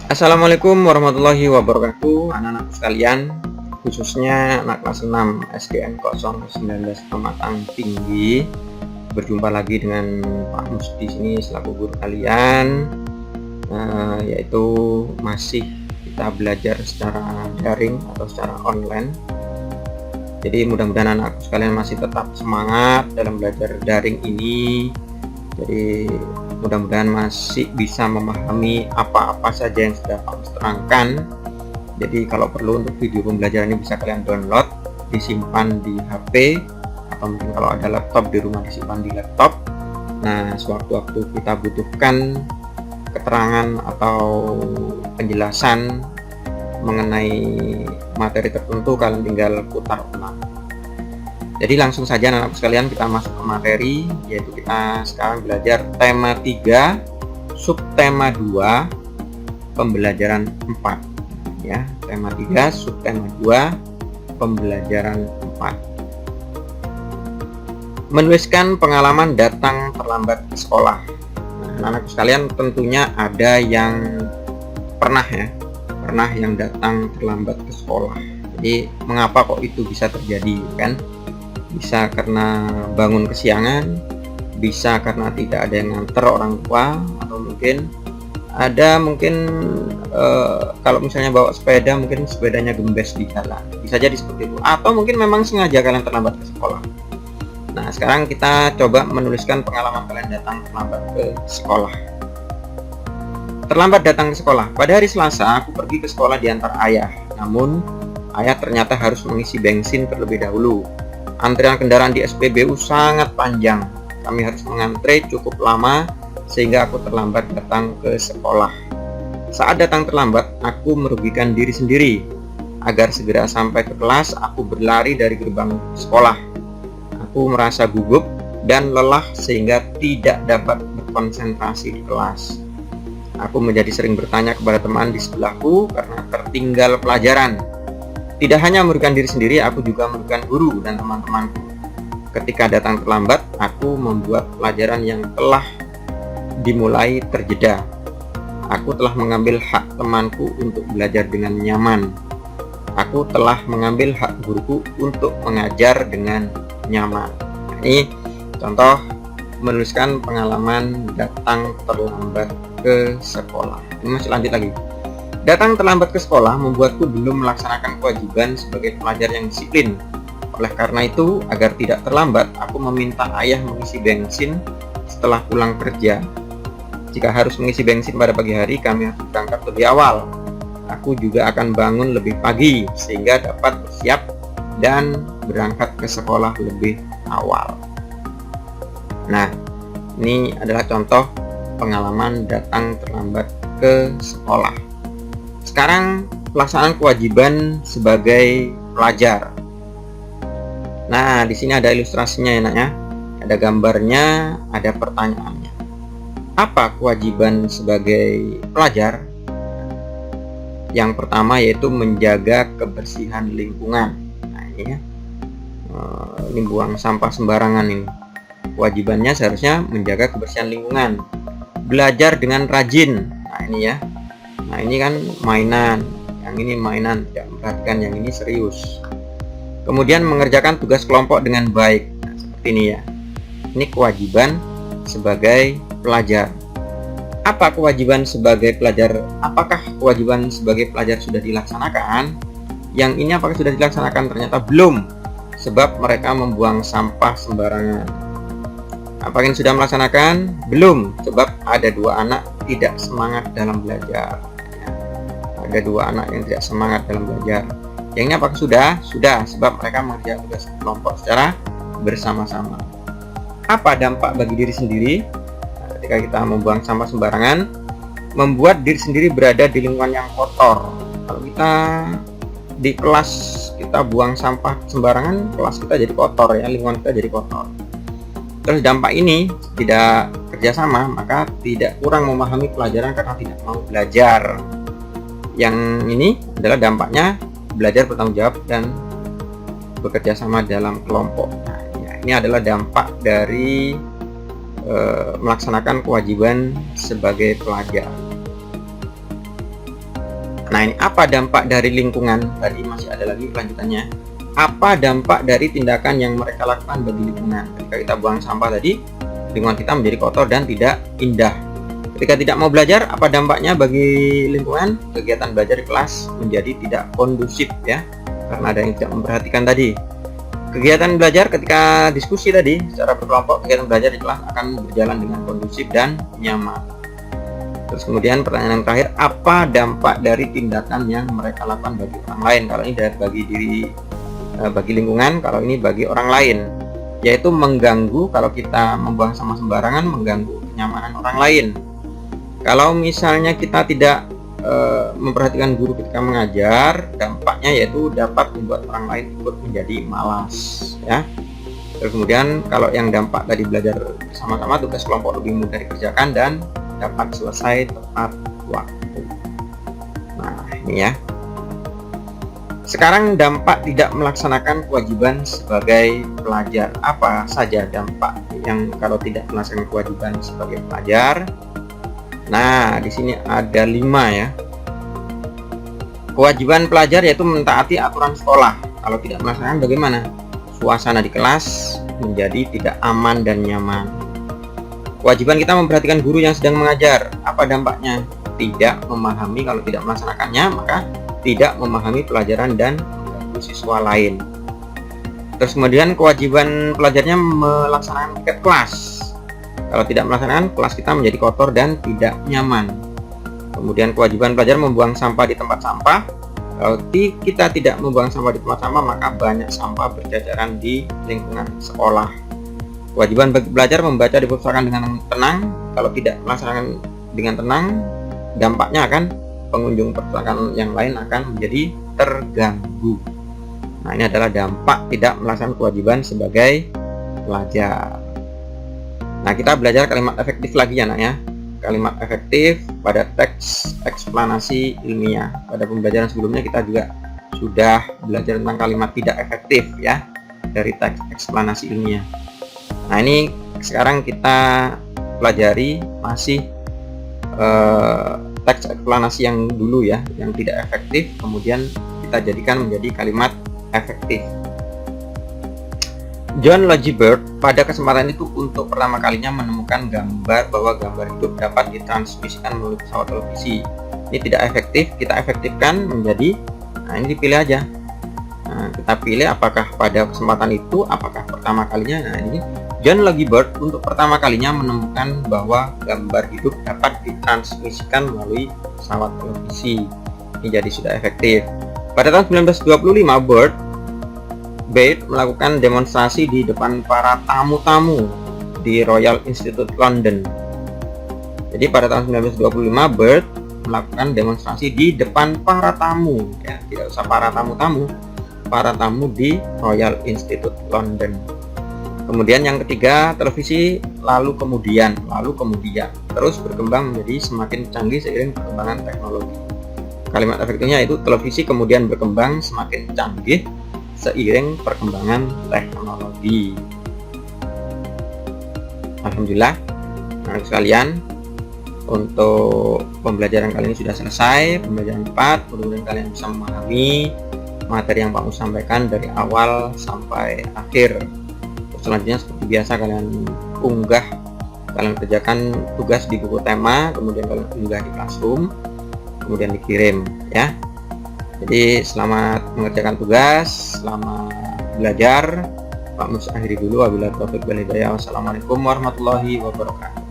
Assalamualaikum warahmatullahi wabarakatuh, anak-anak sekalian, khususnya anak kelas 6 SDN 019 Pematang Tinggi. Berjumpa lagi dengan Pak Mus di sini selaku guru kalian, yaitu masih kita belajar secara daring atau secara online. Jadi mudah-mudahan anak sekalian masih tetap semangat dalam belajar daring ini. Jadi mudah-mudahan masih bisa memahami apa-apa saja yang sudah Pak Mus terangkan. Jadi kalau perlu untuk video pembelajaran ini bisa kalian download, disimpan di HP, atau mungkin kalau ada laptop di rumah disimpan di laptop. Nah, sewaktu-waktu kita butuhkan keterangan atau penjelasan mengenai materi tertentu, kalian tinggal putar ulang. Jadi langsung saja anak-anak sekalian kita masuk ke materi, yaitu kita sekarang belajar tema 3, subtema 2, pembelajaran 4. Ya, tema 3, subtema 2, pembelajaran 4. Menuliskan pengalaman datang terlambat ke sekolah. Nah, anak-anak sekalian tentunya ada yang pernah yang datang terlambat ke sekolah. Jadi mengapa kok itu bisa terjadi, kan? Bisa karena bangun kesiangan, bisa karena tidak ada yang nganter orang tua, atau mungkin kalau misalnya bawa sepeda mungkin sepedanya gembes di jalan, bisa jadi seperti itu, atau mungkin memang sengaja kalian terlambat ke sekolah. Nah, sekarang kita coba menuliskan pengalaman kalian datang terlambat ke sekolah. Terlambat datang ke sekolah. Pada hari Selasa aku pergi ke sekolah diantar ayah, namun ayah ternyata harus mengisi bensin terlebih dahulu. Antrian kendaraan di SPBU sangat panjang. Kami harus mengantre cukup lama sehingga aku terlambat datang ke sekolah. Saat datang terlambat, aku merugikan diri sendiri. Agar segera sampai ke kelas, aku berlari dari gerbang sekolah. Aku merasa gugup dan lelah sehingga tidak dapat berkonsentrasi di kelas. Aku menjadi sering bertanya kepada teman di sebelahku karena tertinggal pelajaran. Tidak hanya merugikan diri sendiri, aku juga merugikan guru dan teman-temanku. Ketika datang terlambat, aku membuat pelajaran yang telah dimulai terjeda. Aku telah mengambil hak temanku untuk belajar dengan nyaman. Aku telah mengambil hak guruku untuk mengajar dengan nyaman. Ini contoh menuliskan pengalaman datang terlambat ke sekolah. Ini masih lanjut lagi. Datang terlambat ke sekolah membuatku belum melaksanakan kewajiban sebagai pelajar yang disiplin. Oleh karena itu, agar tidak terlambat, aku meminta ayah mengisi bensin setelah pulang kerja. Jika harus mengisi bensin pada pagi hari, kami harus berangkat lebih awal. Aku juga akan bangun lebih pagi sehingga dapat bersiap dan berangkat ke sekolah lebih awal. Nah, ini adalah contoh pengalaman datang terlambat ke sekolah. Sekarang pelaksanaan kewajiban sebagai pelajar. Nah, di sini ada ilustrasinya ya, Nak ya. Ada gambarnya, ada pertanyaannya. Apa kewajiban sebagai pelajar? Yang pertama yaitu menjaga kebersihan lingkungan. Nah, ini ya. Ini buang sampah sembarangan ini. Kewajibannya seharusnya menjaga kebersihan lingkungan. Belajar dengan rajin. Nah, ini ya. Nah, ini kan mainan, yang ini mainan, tidak memperhatikan, yang ini serius. Kemudian mengerjakan tugas kelompok dengan baik. Nah, seperti ini ya. Ini kewajiban sebagai pelajar. Apa kewajiban sebagai pelajar? Apakah kewajiban sebagai pelajar sudah dilaksanakan? Yang ini apakah sudah dilaksanakan? Ternyata belum, sebab mereka membuang sampah sembarangan. Apakah yang sudah melaksanakan? Belum, sebab ada 2 anak tidak semangat dalam belajar. Ada 2 anak yang tidak semangat dalam belajar. Yang ini apakah sudah? Sudah, sebab mereka mengerjakan tugas kelompok secara bersama-sama. Apa dampak bagi diri sendiri? Nah, ketika kita membuang sampah sembarangan, membuat diri sendiri berada di lingkungan yang kotor. Kalau kita di kelas kita buang sampah sembarangan, kelas kita jadi kotor ya, lingkungan kita jadi kotor. Terus dampak ini tidak kerjasama, maka tidak kurang memahami pelajaran karena tidak mau belajar. Yang ini adalah dampaknya belajar bertanggung jawab dan bekerja sama dalam kelompok. Nah, ya, ini adalah dampak dari melaksanakan kewajiban sebagai pelajar. Nah, ini apa dampak dari lingkungan? Tadi masih ada lagi kelanjutannya. Apa dampak dari tindakan yang mereka lakukan bagi lingkungan? Ketika kita buang sampah tadi, lingkungan kita menjadi kotor dan tidak indah. Ketika tidak mau belajar, apa dampaknya bagi lingkungan? Kegiatan belajar di kelas menjadi tidak kondusif ya, karena ada yang tidak memperhatikan tadi. Kegiatan belajar ketika diskusi tadi secara berkelompok, kegiatan belajar di kelas akan berjalan dengan kondusif dan nyaman. Terus kemudian pertanyaan yang terakhir, apa dampak dari tindakan yang mereka lakukan bagi orang lain? Kalau ini dari bagi lingkungan, kalau ini bagi orang lain, yaitu mengganggu. Kalau kita membuang sampah sembarangan, mengganggu kenyamanan orang lain. Kalau misalnya kita tidak memperhatikan guru ketika mengajar, dampaknya yaitu dapat membuat orang lain ikut menjadi malas ya. Terus kemudian kalau yang dampak tadi belajar bersama-sama, tugas kelompok lebih mudah dikerjakan dan dapat selesai tepat waktu. Nah, ini ya. Sekarang dampak tidak melaksanakan kewajiban sebagai pelajar. Apa saja dampak yang kalau tidak melaksanakan kewajiban sebagai pelajar? Nah, di sini ada 5 ya. Kewajiban pelajar yaitu mentaati aturan sekolah. Kalau tidak melaksanakan bagaimana? Suasana di kelas menjadi tidak aman dan nyaman. Kewajiban kita memperhatikan guru yang sedang mengajar. Apa dampaknya? Tidak memahami. Kalau tidak melaksanakannya, maka tidak memahami pelajaran dan mengganggu siswa lain. Terus kemudian kewajiban pelajarnya melaksanakan tiket kelas. Kalau tidak melaksanakan, kelas kita menjadi kotor dan tidak nyaman. Kemudian kewajiban pelajar membuang sampah di tempat sampah. Kalau kita tidak membuang sampah di tempat sampah, maka banyak sampah berjajaran di lingkungan sekolah. Kewajiban bagi pelajar membaca di perpustakaan dengan tenang. Kalau tidak melaksanakan dengan tenang, dampaknya akan pengunjung perpustakaan yang lain akan menjadi terganggu. Nah, ini adalah dampak tidak melaksanakan kewajiban sebagai pelajar. Nah, kita belajar kalimat efektif lagi ya nak ya. Kalimat efektif pada teks eksplanasi ilmiah. Pada pembelajaran sebelumnya kita juga sudah belajar tentang kalimat tidak efektif ya, dari teks eksplanasi ilmiah. Nah, ini sekarang kita pelajari masih teks eksplanasi yang dulu ya, yang tidak efektif, kemudian kita jadikan menjadi kalimat efektif. John Lodgebird pada kesempatan itu untuk pertama kalinya menemukan gambar bahwa gambar hidup dapat ditransmisikan melalui pesawat televisi. Ini tidak efektif, kita efektifkan menjadi, nah ini dipilih aja. Nah, kita pilih apakah pada kesempatan itu, apakah pertama kalinya. Nah, ini John Lodgebird untuk pertama kalinya menemukan bahwa gambar hidup dapat ditransmisikan melalui pesawat televisi. Ini jadi sudah efektif. Pada tahun 1925, Baird melakukan demonstrasi di depan para tamu-tamu di Royal Institute London. Jadi pada tahun 1925 Baird melakukan demonstrasi di depan para tamu ya, tidak usah para tamu-tamu, para tamu di Royal Institute London. Kemudian yang ketiga, televisi lalu kemudian terus berkembang menjadi semakin canggih seiring perkembangan teknologi. Kalimat efektifnya itu televisi kemudian berkembang semakin canggih seiring perkembangan teknologi. Alhamdulillah, anak sekalian, untuk pembelajaran kali ini sudah selesai. Pembelajaran 4, mudah-mudahan kalian bisa memahami materi yang Pak Mus sampaikan dari awal sampai akhir. Selanjutnya seperti biasa kalian kerjakan tugas di buku tema, kemudian kalian unggah di Classroom, kemudian dikirim ya. Jadi selamat mengerjakan tugas, selamat belajar. Pak Mus akhiri dulu, wabillahi taufiq wal hidayah. Wassalamualaikum warahmatullahi wabarakatuh.